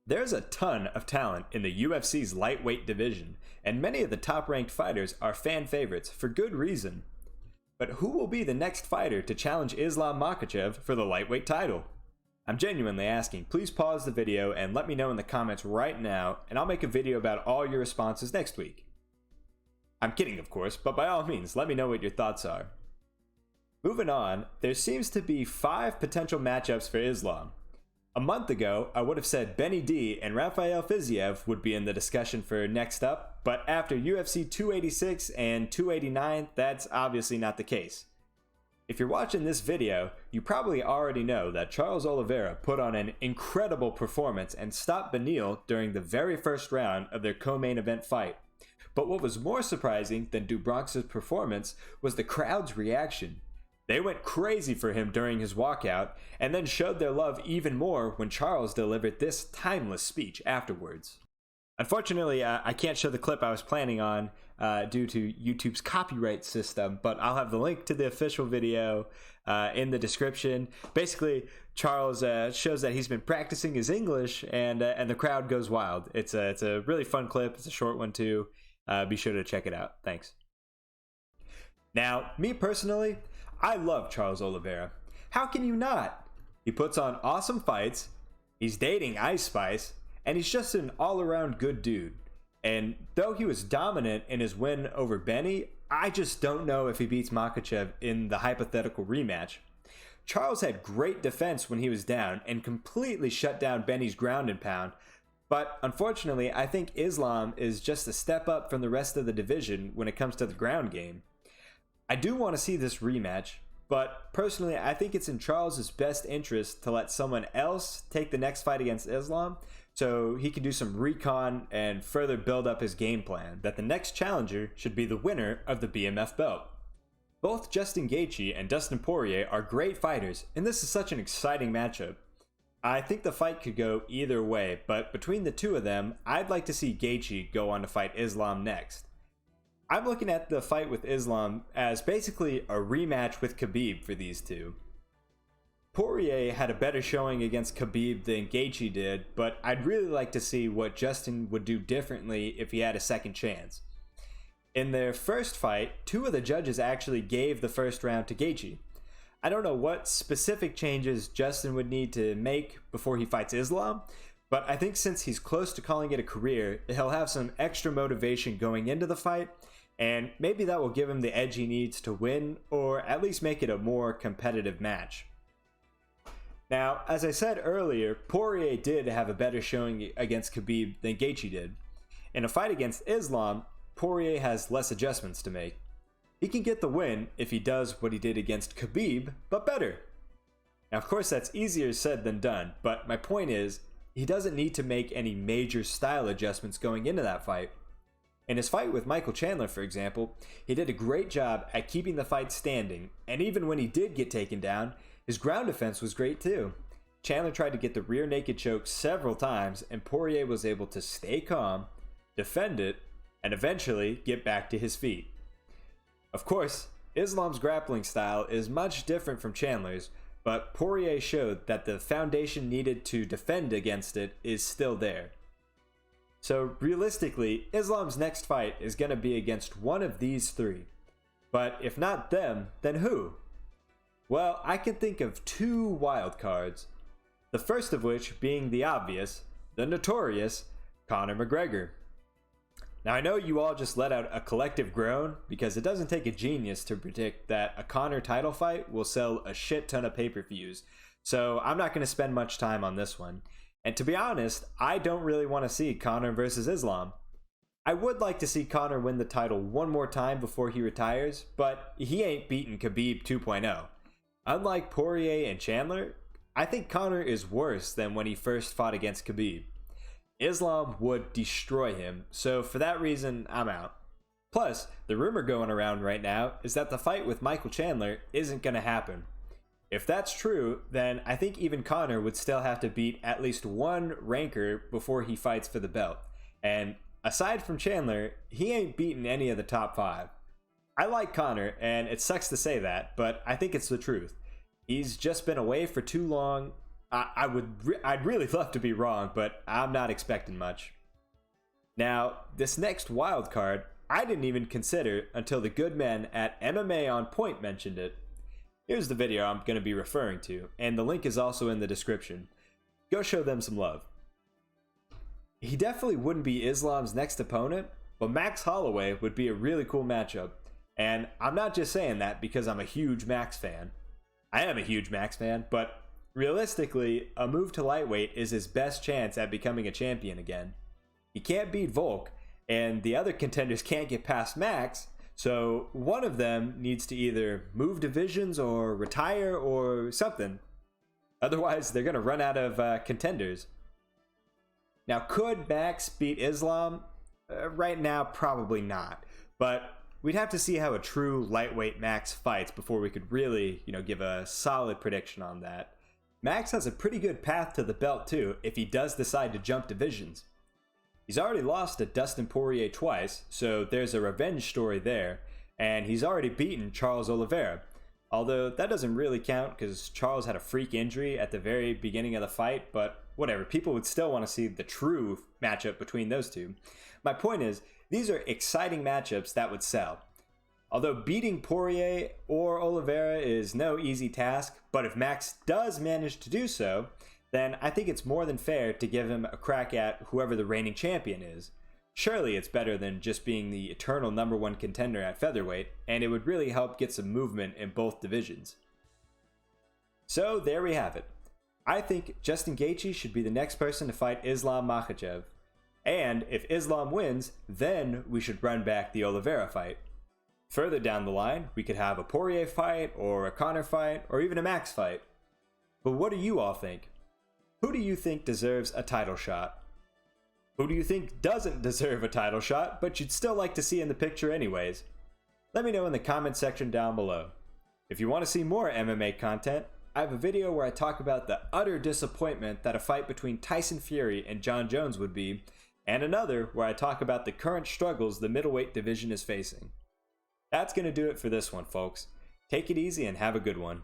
There's a ton of talent in the UFC's lightweight division, and many of the top-ranked fighters are fan favorites for good reason. But who will be the next fighter to challenge Islam Makhachev for the lightweight title? I'm genuinely asking. Please pause the video and let me know in the comments right now, and I'll make a video about all your responses next week. I'm kidding, of course, but by all means, let me know what your thoughts are. Moving on, there seems to be 5 potential matchups for Islam. A month ago, I would have said Benny D and Rafael Fiziev would be in the discussion for next up, but after UFC 286 and 289, that's obviously not the case. If you're watching this video, you probably already know that Charles Oliveira put on an incredible performance and stopped Beneil during the very first round of their co-main event fight. But what was more surprising than do Bronx's performance was the crowd's reaction. They went crazy for him during his walkout, and then showed their love even more when Charles delivered this timeless speech afterwards. Unfortunately, I can't show the clip I was planning on due to YouTube's copyright system, but I'll have the link to the official video in the description. Basically, Charles shows that he's been practicing his English, and the crowd goes wild. It's a really fun clip. It's a short one too. Be sure to check it out. Thanks. Now, me personally, I love Charles Oliveira. How can you not? He puts on awesome fights, he's dating Ice Spice, and he's just an all-around good dude. And though he was dominant in his win over Benny, I just don't know if he beats Makhachev in the hypothetical rematch. Charles had great defense when he was down and completely shut down Benny's ground and pound, but unfortunately I think Islam is just a step up from the rest of the division when it comes to the ground game. I do want to see this rematch, but personally I think it's in Charles' best interest to let someone else take the next fight against Islam so he can do some recon and further build up his game plan that the next challenger should be the winner of the BMF belt. Both Justin Gaethje and Dustin Poirier are great fighters, and this is such an exciting matchup. I think the fight could go either way, but between the two of them, I'd like to see Gaethje go on to fight Islam next. I'm looking at the fight with Islam as basically a rematch with Khabib for these two. Poirier had a better showing against Khabib than Gaethje did, but I'd really like to see what Justin would do differently if he had a second chance. In their first fight, 2 of the judges actually gave the first round to Gaethje. I don't know what specific changes Justin would need to make before he fights Islam, but I think since he's close to calling it a career, he'll have some extra motivation going into the fight, and maybe that will give him the edge he needs to win, or at least make it a more competitive match. Now, as I said earlier, Poirier did have a better showing against Khabib than Gaethje did. In a fight against Islam, Poirier has less adjustments to make. He can get the win if he does what he did against Khabib, but better. Now, of course, that's easier said than done, but my point is, he doesn't need to make any major style adjustments going into that fight. In his fight with Michael Chandler, for example, he did a great job at keeping the fight standing, and even when he did get taken down, his ground defense was great too. Chandler tried to get the rear naked choke several times, and Poirier was able to stay calm, defend it, and eventually get back to his feet. Of course, Islam's grappling style is much different from Chandler's, but Poirier showed that the foundation needed to defend against it is still there. So realistically, Islam's next fight is going to be against one of these 3. But if not them, then who? Well, I can think of 2 wild cards. The first of which being the obvious, the notorious Conor McGregor. Now I know you all just let out a collective groan because it doesn't take a genius to predict that a Conor title fight will sell a shit ton of pay-per-views, so I'm not going to spend much time on this one. And to be honest, I don't really want to see Conor versus Islam. I would like to see Conor win the title one more time before he retires, but he ain't beaten Khabib 2.0. Unlike Poirier and Chandler, I think Conor is worse than when he first fought against Khabib. Islam would destroy him, so for that reason, I'm out. Plus, the rumor going around right now is that the fight with Michael Chandler isn't going to happen. If that's true, then I think even Conor would still have to beat at least one ranker before he fights for the belt. And aside from Chandler, he ain't beaten any of the top 5. I like Conor, and it sucks to say that, but I think it's the truth. He's just been away for too long, I'd really love to be wrong, but I'm not expecting much. Now, this next wild card, I didn't even consider until the good men at MMA On Point mentioned it. Here's the video I'm going to be referring to, and the link is also in the description. Go show them some love. He definitely wouldn't be Islam's next opponent, but Max Holloway would be a really cool matchup. And I'm not just saying that because I'm a huge Max fan. I am a huge Max fan, but realistically, a move to lightweight is his best chance at becoming a champion again. He can't beat Volk, and the other contenders can't get past Max, so one of them needs to either move divisions or retire or something. Otherwise, they're going to run out of contenders. Now, could Max beat Islam? Right now, probably not. But we'd have to see how a true lightweight Max fights before we could really, give a solid prediction on that. Max has a pretty good path to the belt, too, if he does decide to jump divisions. He's already lost to Dustin Poirier twice, so there's a revenge story there, and he's already beaten Charles Oliveira. Although that doesn't really count because Charles had a freak injury at the very beginning of the fight, but whatever, people would still want to see the true matchup between those two. My point is, these are exciting matchups that would sell. Although beating Poirier or Oliveira is no easy task, but if Max does manage to do so, then I think it's more than fair to give him a crack at whoever the reigning champion is. Surely it's better than just being the eternal #1 contender at featherweight, and it would really help get some movement in both divisions. So there we have it. I think Justin Gaethje should be the next person to fight Islam Makhachev. And if Islam wins, then we should run back the Oliveira fight. Further down the line, we could have a Poirier fight, or a Conor fight, or even a Max fight. But what do you all think? Who do you think deserves a title shot? Who do you think doesn't deserve a title shot, but you'd still like to see in the picture anyways? Let me know in the comment section down below. If you want to see more MMA content, I have a video where I talk about the utter disappointment that a fight between Tyson Fury and Jon Jones would be, and another where I talk about the current struggles the middleweight division is facing. That's going to do it for this one, folks. Take it easy and have a good one.